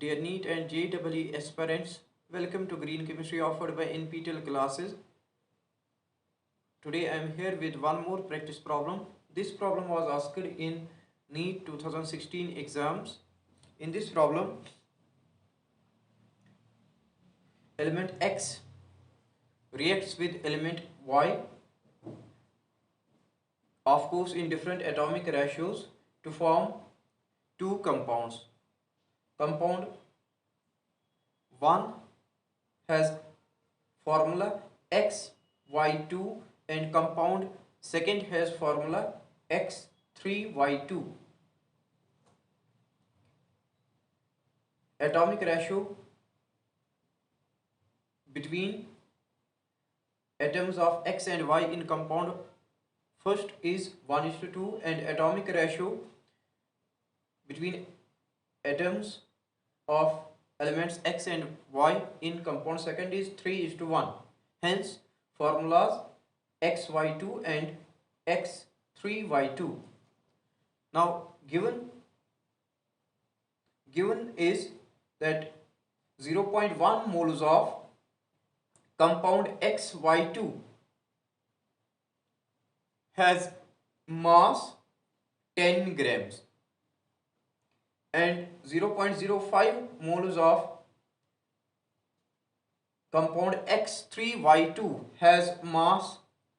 Dear NEET and JEE aspirants, welcome to Green Chemistry offered by NPTEL classes. Today I am here with one more practice problem. This problem was asked in NEET 2016 exams. In this problem, element X reacts with element Y, of course in different atomic ratios, to form two compounds. Compound 1 has formula XY2 and compound second has formula X3Y2. Atomic ratio between atoms of X and Y in compound first is 1:2 and atomic ratio between atoms of elements X and Y in compound second is 3:1. Hence formulas XY2 and X3Y2. Now given is that 0.1 moles of compound XY2 has mass 10 grams and 0.05 moles of compound X3Y2 has mass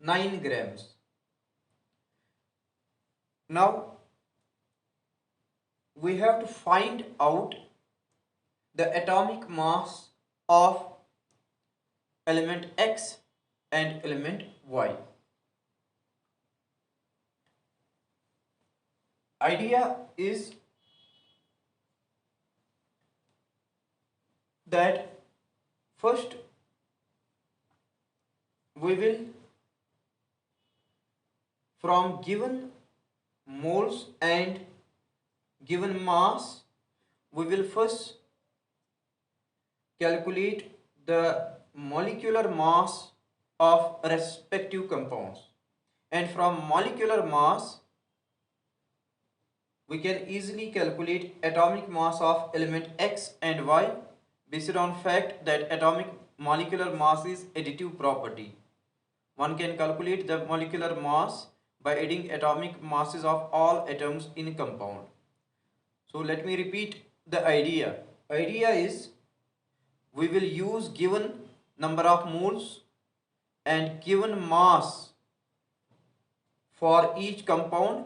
9 grams. Now we have to find out the atomic mass of element X and element Y. Idea is that first we will, from given moles and given mass, we will first calculate the molecular mass of respective compounds, and from molecular mass we can easily calculate atomic mass of element X and Y based on fact that atomic molecular mass is additive property. One can calculate the molecular mass by adding atomic masses of all atoms in compound. So let me repeat the idea. Idea is we will use given number of moles and given mass for each compound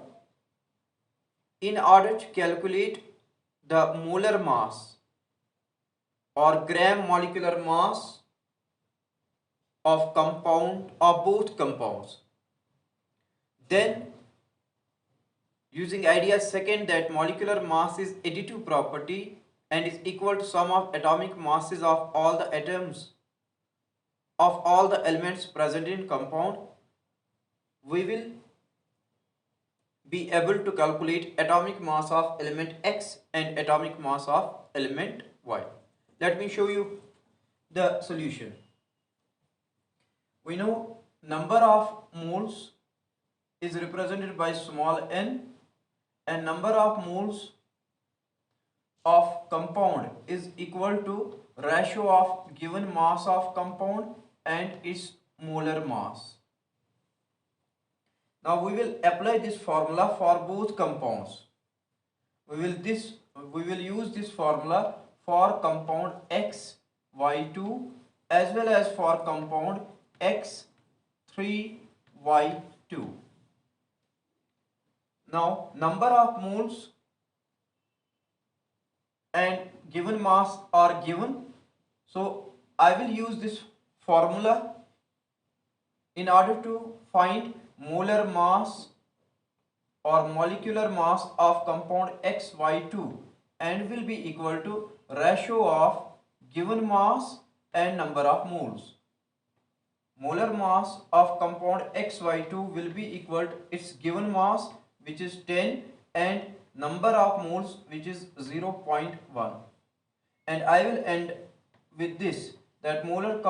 in order to calculate the molar mass or gram molecular mass of both compounds. Then using idea second that molecular mass is additive property and is equal to sum of atomic masses of all the atoms of all the elements present in compound, we will be able to calculate atomic mass of element X and atomic mass of element Y. Let me show you the solution. We know number of moles is represented by small n and number of moles of compound is equal to ratio of given mass of compound and its molar mass. Now we will apply this formula for both compounds. We will use this formula for compound XY2 as well as for compound X3Y2. Now number of moles and given mass are given, so I will use this formula in order to find molar mass or molecular mass of compound XY2 and will be equal to ratio of given mass and number of moles. Molar mass of compound XY2 will be equal to its given mass, which is 10, and number of moles, which is 0.1. And I will end with this, that molar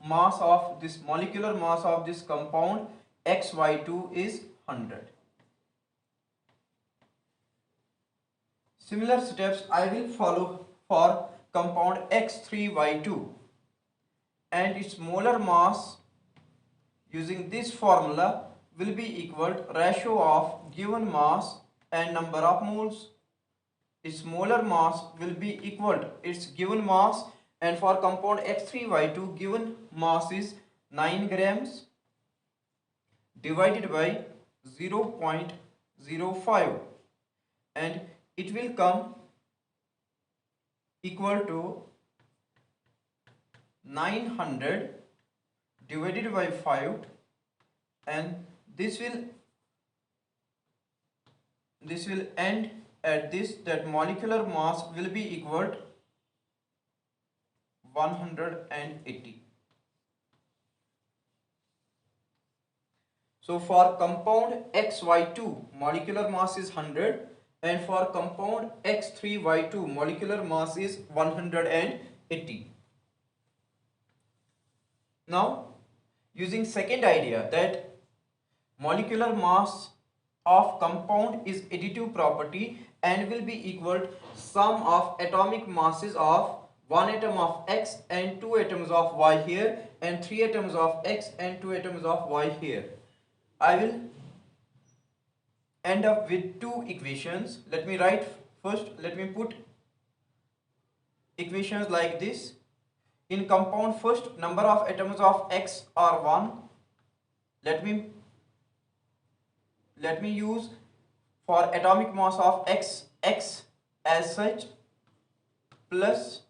mass of this molecular mass of this compound XY2 is 100. Similar steps I will follow for compound X3Y2 and its molar mass using this formula will be equal to ratio of given mass and number of moles. Its molar mass will be equal to its given mass, and for compound X3Y2 given mass is 9 grams divided by 0.05, and it will come equal to 900 divided by 5, and this will end at this, that molecular mass will be equal to 180. So for compound XY2 molecular mass is 100, and for compound X3Y2 molecular mass is 180. Now using second idea, that molecular mass of compound is additive property and will be equal to sum of atomic masses of one atom of X and two atoms of Y here, and three atoms of X and two atoms of Y here. I will end up with two equations. Let me write first, let me put equations like this. In compound, first number of atoms of X are 1. Let me use for atomic mass of X as such, plus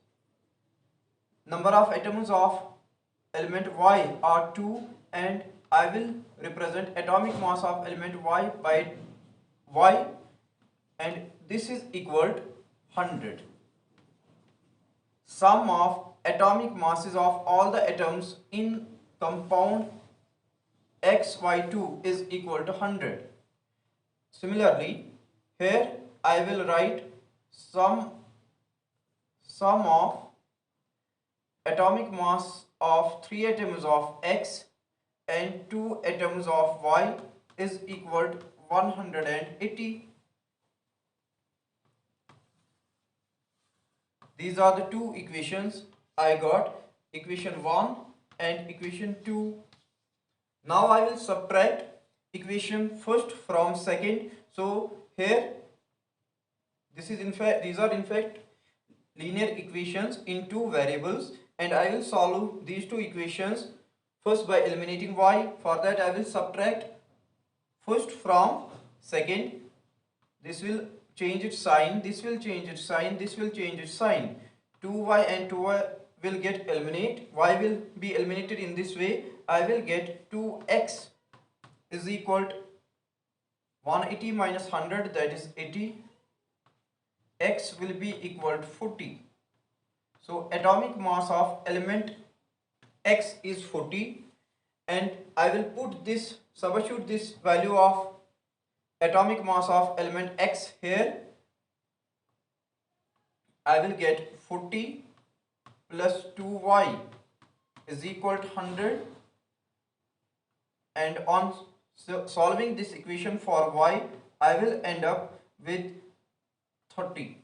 number of atoms of element Y are 2, and I will represent atomic mass of element Y by Y, and this is equal to 100. Sum of atomic masses of all the atoms in compound XY2 is equal to 100. Similarly, here I will write sum of atomic mass of 3 atoms of X and 2 atoms of Y is equal to 180. These are the two equations I got, equation 1 and equation 2. Now I will subtract equation first from second. So here these are in fact linear equations in two variables, and I will solve these two equations first by eliminating Y. For that I will subtract first from second. This will change its sign, this will change its sign, this will change its sign. 2y and 2y will get eliminated. Y will be eliminated in this way. I will get 2x is equal to 180 minus 100, that is 80. X will be equal to 40. So atomic mass of element X is 40, and I will put this, substitute this value of atomic mass of element X here. I will get 40 plus 2y is equal to 100, and on solving this equation for y, I will end up with 30.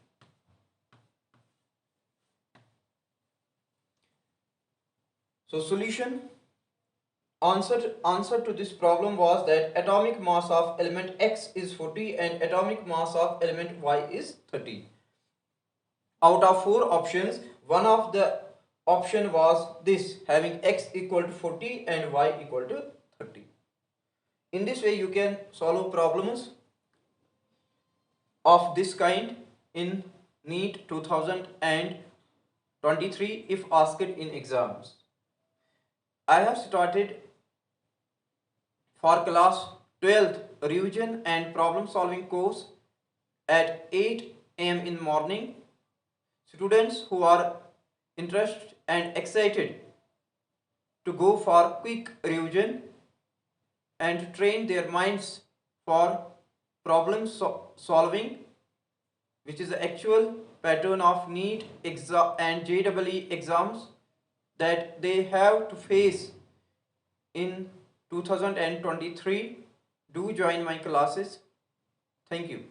So solution, answer to this problem was that atomic mass of element X is 40 and atomic mass of element Y is 30. Out of 4 options, one of the option was this, having X equal to 40 and Y equal to 30. In this way you can solve problems of this kind in NEET 2023 if asked in exams. I have started for class 12th revision and problem solving course at 8 am in morning. Students who are interested and excited to go for quick revision and to train their minds for problem solving, which is the actual pattern of NEET exam and JEE exams that they have to face in 2023, do join my classes. Thank you.